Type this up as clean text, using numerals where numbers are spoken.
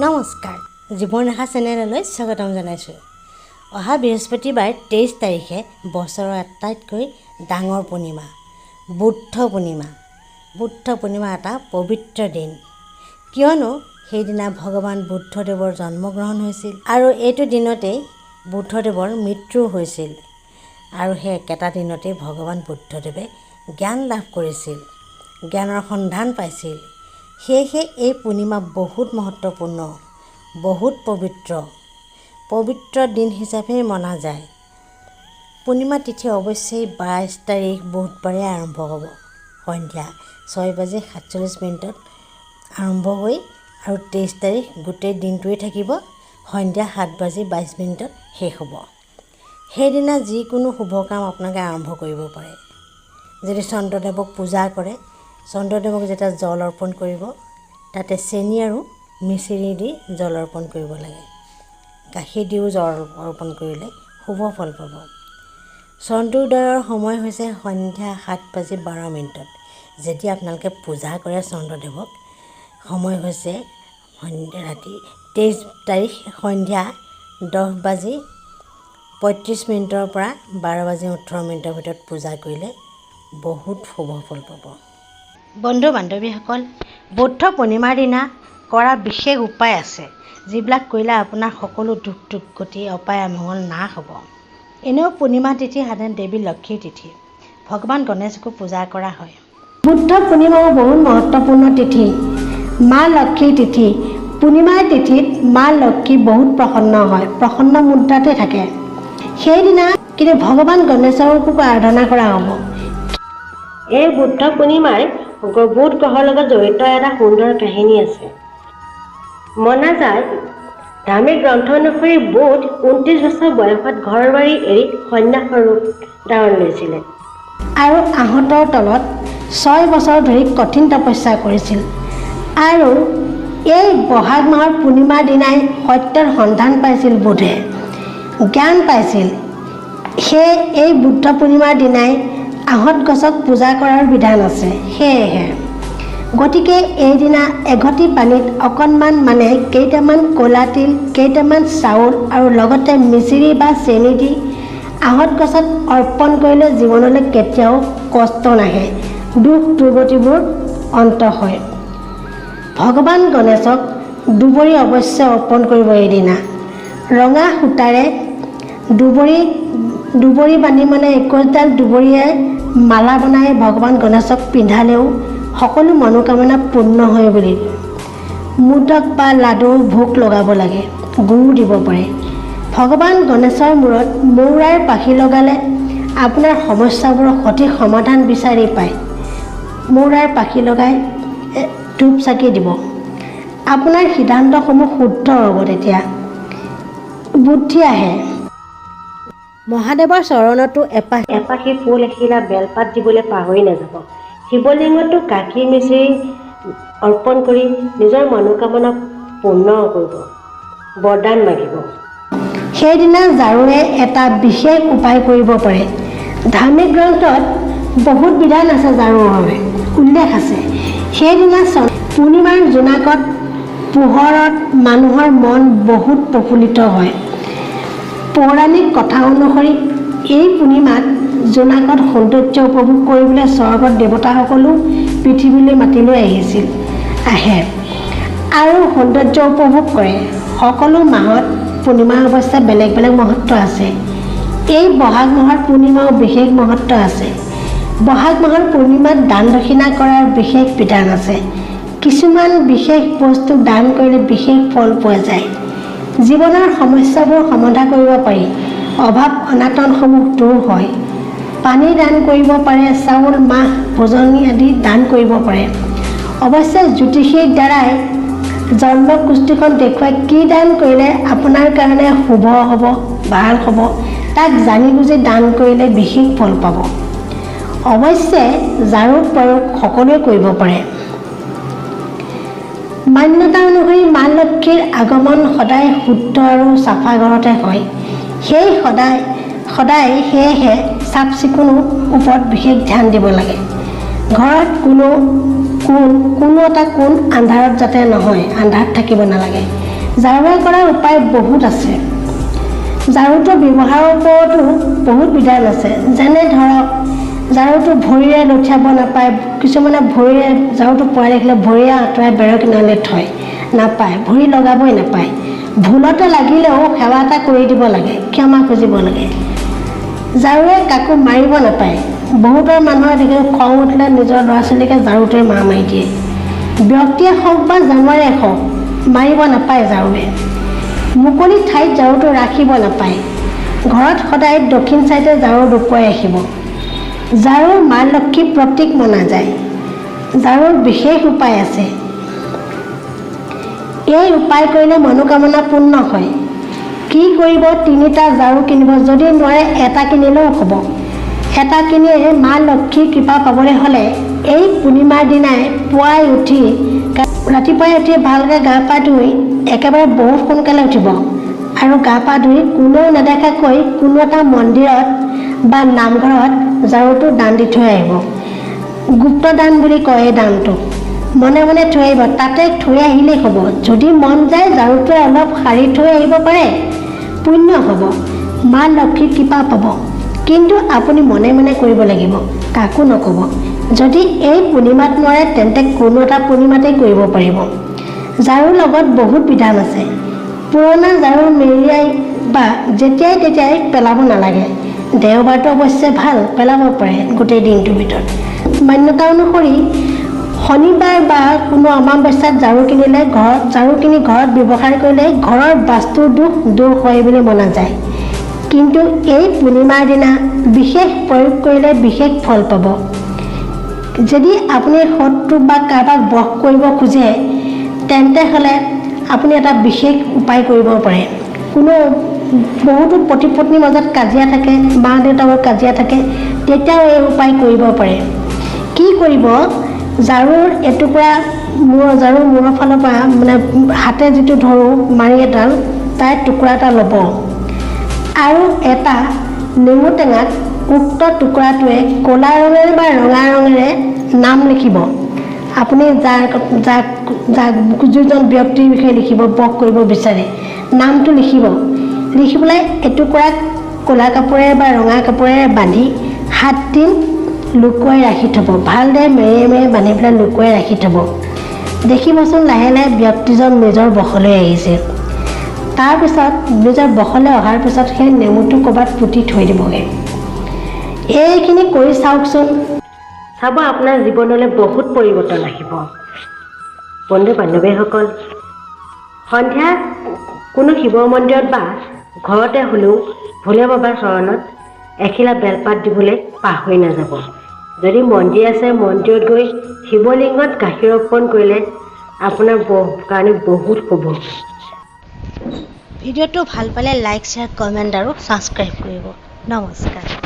নমস্কাৰ, জীৱনৰেখা চেনেললৈ স্বাগতম জনাইছোঁ। অহা বৃহস্পতিবাৰ 23 তাৰিখে বছৰৰ আটাইতকৈ ডাঙৰ পূৰ্ণিমা বুদ্ধ পূৰ্ণিমা। বুদ্ধ পূৰ্ণিমা এটা পবিত্ৰ দিন, কিয়নো সেইদিনা ভগৱান বুদ্ধদেৱৰ জন্মগ্ৰহণ হৈছিল আৰু এইটো দিনতেই বুদ্ধদেৱৰ মৃত্যু হৈছিল। আৰু সেই একেটা দিনতেই ভগৱান বুদ্ধদেৱে জ্ঞান লাভ কৰিছিল, জ্ঞানৰ সন্ধান পাইছিল। সেয়েহে এই পূৰ্ণিমা বহুত মহত্বপূৰ্ণ, বহুত পবিত্ৰ দিন হিচাপে মনা যায়। পূৰ্ণিমা তিথি অৱশ্যেই 22 তাৰিখ বুধবাৰে আৰম্ভ হ'ব। সন্ধ্যা 6:47 আৰম্ভ হৈ আৰু 23 তাৰিখ গোটেই দিনটোৱে থাকিব। সন্ধ্যা 7:22 শেষ হ'ব। সেইদিনা যিকোনো শুভ কাম আপোনালোকে আৰম্ভ কৰিব পাৰে। যদি চন্দ্ৰদেৱক পূজা কৰে, চন্দ্ৰদেৱক যেতিয়া জল অৰ্পণ কৰিব, তাতে চেনি আৰু মিচিৰি দি জল অৰ্পণ কৰিব লাগে। গাখীৰ দিও জল অৰ্পণ কৰিলে শুভ ফল পাব। চন্দ্ৰোদয়ৰ সময় হৈছে সন্ধ্যা 7:12। যেতিয়া আপোনালোকে পূজা কৰে চন্দ্ৰদেৱক, সময় হৈছে ৰাতি 23 তাৰিখ সন্ধ্যা 10:35 পৰা 12:18 ভিতৰত পূজা কৰিলে বহুত শুভ ফল পাব। বন্ধু বান্ধৱীসকল, বুদ্ধ পূৰ্ণিমাৰ দিনা কৰা বিশেষ উপায় আছে, যিবিলাক কৰিলে আপোনাৰ সকলো দুখ দুৰ্গতি অপায় অমংগল নাশ হ'ব। এনেও পূৰ্ণিমা তিথি সাধাৰণতে দেৱী লক্ষ্মীৰ তিথি, ভগৱান গণেশকো পূজা কৰা হয়। বুদ্ধ পূৰ্ণিমাও বহুত মহত্বপূৰ্ণ তিথি, মা লক্ষ্মীৰ তিথি। পূৰ্ণিমাৰ তিথিত মা লক্ষ্মী বহুত প্ৰসন্ন হয়, প্ৰসন্ন মুদ্ৰাতে থাকে। সেইদিনা কিন্তু ভগৱান গণেশকো আৰাধনা কৰা হ'ব। এই বুদ্ধ পূৰ্ণিমাৰ বুধ গ্ৰহৰ লগত জড়িত এটা সুন্দৰ কাহিনী আছে। মনা যায়, ধাৰ্মিক গ্ৰন্থ অনুসৰি বুধ 29 বছৰ বয়সত ঘৰ বাৰী এৰি সন্ন্যাসৰ ৰূপ ধাৰণ কৰিছিলে আৰু আহঁতৰ তলত 6 বছৰ ধৰি কঠিন তপস্যা কৰিছিল। আৰু এই বহাগ মাহৰ পূৰ্ণিমাৰ দিনাই সত্যৰ সন্ধান পাইছিল বুধে, জ্ঞান পাইছিল। সেয়ে এই বুদ্ধ পূৰ্ণিমাৰ দিনাই আহঁত গছক পূজা কৰাৰ বিধান আছে। সেয়েহে গতিকে এইদিনা এঘটি পানীত অকণমান কেইটামান ক'লা তিল, কেইটামান চাউল আৰু লগতে মিচিৰি বা চেনি দি আহঁত গছত অৰ্পণ কৰিলে জীৱনলৈ কেতিয়াও কষ্ট নাহে, দুখ দুৰ্গতিবোৰ অন্ত হয়। ভগৱান গণেশক দুবৰি অৱশ্যে অৰ্পণ কৰিব এইদিনা। ৰঙা সূতাৰে দুবৰি বান্ধি 21ডাল দুবৰিৰে মালা বনাই ভগৱান গণেশক পিন্ধালেও সকলো মনোকামনা পূৰ্ণ হয় বুলি। মোদক বা লাডু ভোগ লগাব লাগে, গুড় দিব পাৰে। ভগৱান গণেশৰ মূৰত মৌৰাৰ পাখি লগালে আপোনাৰ সমস্যাবোৰৰ সঠিক সমাধান বিচাৰি পায়। মৌৰাৰ পাখি লগাই ধূপ চাকি দিব, আপোনাৰ সিদ্ধান্তসমূহ শুদ্ধ হ'ব। তেতিয়া বুদ্ধি আহে। মহাদেৱৰ চৰণতো এপাখি ফুল এখিলা বেলপাত দিবলৈ পাহৰি নাযাব। শিৱলিংগতো গাখীৰ মিচিৰি অৰ্পণ কৰি নিজৰ মনোকামনা পূৰ্ণ কৰিব, বৰদান মাগিব। সেইদিনা ঝাৰুৰে এটা বিশেষ উপায় কৰিব পাৰে। ধাৰ্মিক গ্ৰন্থত বহুত বিধান আছে, ঝাৰুৰ বাবে উল্লেখ আছে। সেইদিনা পূৰ্ণিমাৰ জোনাকত পোহৰত মানুহৰ মন বহুত প্ৰফুল্লিত হয়। পৌৰাণিক কথা অনুসৰি এই পূৰ্ণিমাত জোনাকত সৌন্দৰ্য উপভোগ কৰিবলৈ স্বৰ্গত দেৱতাসকলো পৃথিৱীলৈ মাতিলৈ আহে আৰু সৌন্দৰ্য উপভোগ কৰে। সকলো মাহত পূৰ্ণিমাৰ অৱশ্যে বেলেগ বেলেগ মহত্ব আছে। এই বহাগ মাহৰ পূৰ্ণিমাও বিশেষ মহত্ব আছে। বহাগ মাহৰ পূৰ্ণিমাত দান দক্ষিণা কৰাৰ বিশেষ বিধান আছে। কিছুমান বিশেষ বস্তু দান কৰিলে বিশেষ ফল পোৱা যায়। জীৱনৰ সমস্যাবোৰ সমাধান কৰিব পাৰি, অভাৱ অনাটনসমূহ দূৰ হয়। পানী দান কৰিব পাৰে, চাউল মাহ ভোজনী আদি দান কৰিব পাৰে। অৱশ্যে জ্যোতিষীৰ দ্বাৰাই জন্ম কুষ্ঠিখন দেখুৱাই কি দান কৰিলে আপোনাৰ কাৰণে শুভ হ'ব, ভাল হ'ব, তাক জানি বুজি দান কৰিলে বিশেষ ফল পাব। অৱশ্যে ঝাৰুৰ প্ৰয়োগ সকলোৱে কৰিব পাৰে। মান্যতা অনুসৰি মা লক্ষ্মীৰ আগমন সদায় শুদ্ধ আৰু চাফা ঘৰতে হয়। সেয়েহে চাফ চিকুণৰ ওপৰত বিশেষ ধ্যান দিব লাগে। ঘৰত কোনো এটা কোণ আন্ধাৰত যাতে নহয়, আন্ধাৰত থাকিব নালাগে। ঝাৰুৱে কৰাৰ উপায় বহুত আছে। ঝাৰুটো ব্যৱহাৰৰ ওপৰতো বহুত বিধান আছে। যেনে ধৰক ঝাৰুটো ভৰিৰে লঠিয়াব নাপায়। কিছুমানে ভৰিৰে ঝাৰুটো পৰাই দেখিলে ভৰিৰে আঁতৰাই বেৰৰ কিনাৰলৈ থয়, নাপায়, ভৰি লগাবই নাপায়। ভুলতে লাগিলেও সেৱা এটা কৰি দিব লাগে, ক্ষমা খুজিব লাগে। ঝাৰুৱে কাকো মাৰিব নাপায়। বহুতৰ মানুহৰ দেখি খং উঠিলে নিজৰ ল'ৰা ছোৱালীকে ঝাৰুটোৱে মাৰি দিয়ে। ব্যক্তিয়ে হওক বা জানোৱাৰে হওক মাৰিব নাপায় ঝাৰুৱে। মুকলি ঠাইত ঝাৰুটো ৰাখিব নাপায়। ঘৰত সদায় দক্ষিণ চাইডে ঝাৰু লুকুৱাই ৰাখিব। ঝাৰুৰ মা লক্ষ্মী প্ৰতীক মনা যায়। ঝাৰুৰ বিশেষ উপায় আছে। এই উপায় কৰিলে মনোকামনা পূৰ্ণ হয়। কি কৰিব? 3টা ঝাৰু কিনিব, যদি নোৱাৰে এটা কিনিলেও হ'ব। এটা কিনি মা লক্ষ্মীৰ কৃপা পাবলৈ হ'লে এই পূৰ্ণিমাৰ দিনাই ৰাতিপুৱাই উঠি ভালকৈ গা পা ধুই একেবাৰে বহুত সোনকালে উঠিব আৰু গা পা ধুই কোনেও নেদেখাকৈ কোনো এটা মন্দিৰত বা নামঘৰত ঝাৰুটো দান দি থৈ আহিব। গুপ্ত দান বুলি কয় এই দানটো। মনে মনে থৈ আহিব। তাতে থৈ আহিলেই হ'ব। যদি মন যায় ঝাৰুটোৱে অলপ সাৰি থৈ আহিব পাৰে, পুণ্য হ'ব, মা লক্ষ্মীৰ কৃপা পাব। কিন্তু আপুনি মনে মনে কৰিব লাগিব, কাকো নক'ব। যদি এই পূৰ্ণিমাত নোৱাৰে তেন্তে কোনো এটা পূৰ্ণিমাতেই কৰিব পাৰিব। ঝাৰুৰ লগত বহুত বিধান আছে। পুৰণা ঝাৰু মেৰিয়াই বা যেতিয়াই তেতিয়াই পেলাব নালাগে। দেওবাৰটো অৱশ্যে ভাল, পেলাব পাৰে গোটেই দিনটোৰ ভিতৰত। মান্যতা অনুসৰি শনিবাৰ বা কোনো অমাৱস্যাত ঝাৰু কিনি ঘৰত ব্যৱহাৰ কৰিলে ঘৰৰ বাস্তুৰ দোষ দূৰ হয় বুলি মনা যায়। কিন্তু এই পূৰ্ণিমাৰ দিনা বিশেষ প্ৰয়োগ কৰিলে বিশেষ ফল পাব। যদি আপুনি শত্ৰু বা কাৰোবাক বশ কৰিব খোজে তেন্তে হ'লে আপুনি এটা বিশেষ উপায় কৰিব পাৰে। বহুতো পতি পত্নীৰ মাজত কাজিয়া থাকে, মা দেউতাকৰ কাজিয়া থাকে, তেতিয়াও এই উপায় কৰিব পাৰে। কি কৰিব? ঝাৰুৰ ঝাৰুৰ মূৰৰ ফালৰ পৰা মানে হাতে যিটো ধৰোঁ মাৰি এডাল, তাৰ টুকুৰা এটা ল'ব আৰু এটা নেমু টেঙাত উক্ত টুকুৰাটোৱে ক'লা ৰঙেৰে বা ৰঙা ৰঙেৰে নাম লিখিব। আপুনি যিজন ব্যক্তিৰ বিষয়ে লিখিব, বশ কৰিব বিচাৰে, নামটো লিখিব। লিখি পেলাই এটুকুৰাক ক'লা কাপোৰেৰে বা ৰঙা কাপোৰেৰে বান্ধি 7 দিন লুকুৱাই ৰাখি থ'ব। ভালদৰে মেৰে মেৰে বান্ধি পেলাই লুকুৱাই ৰাখি থ'ব। দেখিবচোন লাহে লাহে ব্যক্তিজন নিজৰ বশলৈ আহিছে। তাৰপিছত নিজৰ বশলৈ অহাৰ পিছত সেই নেমুটো ক'ৰবাত পুতি থৈ দিবগৈ। এইখিনি কৰি চাওকচোন, চাব আপোনাৰ জীৱনলৈ বহুত পৰিৱৰ্তন আহিব। বন্ধু বান্ধৱীসকল, সন্ধিয়া কোনো শিৱ মন্দিৰত বা ঘৰতে হ'লেও ভোলে বাবাৰ চৰণত এখিলা বেলপাত দিবলৈ পাহৰি নাযাব। যদি মন্দিৰ আছে মন্দিৰত গৈ শিৱলিংগত গাখীৰ অৰ্পণ কৰিলে আপোনাৰ কাৰণে বহুত শুভ। ভিডিঅ'টো ভাল পালে লাইক, শ্বেয়াৰ, কমেণ্ট আৰু ছাবস্ক্ৰাইব কৰিব। নমস্কাৰ।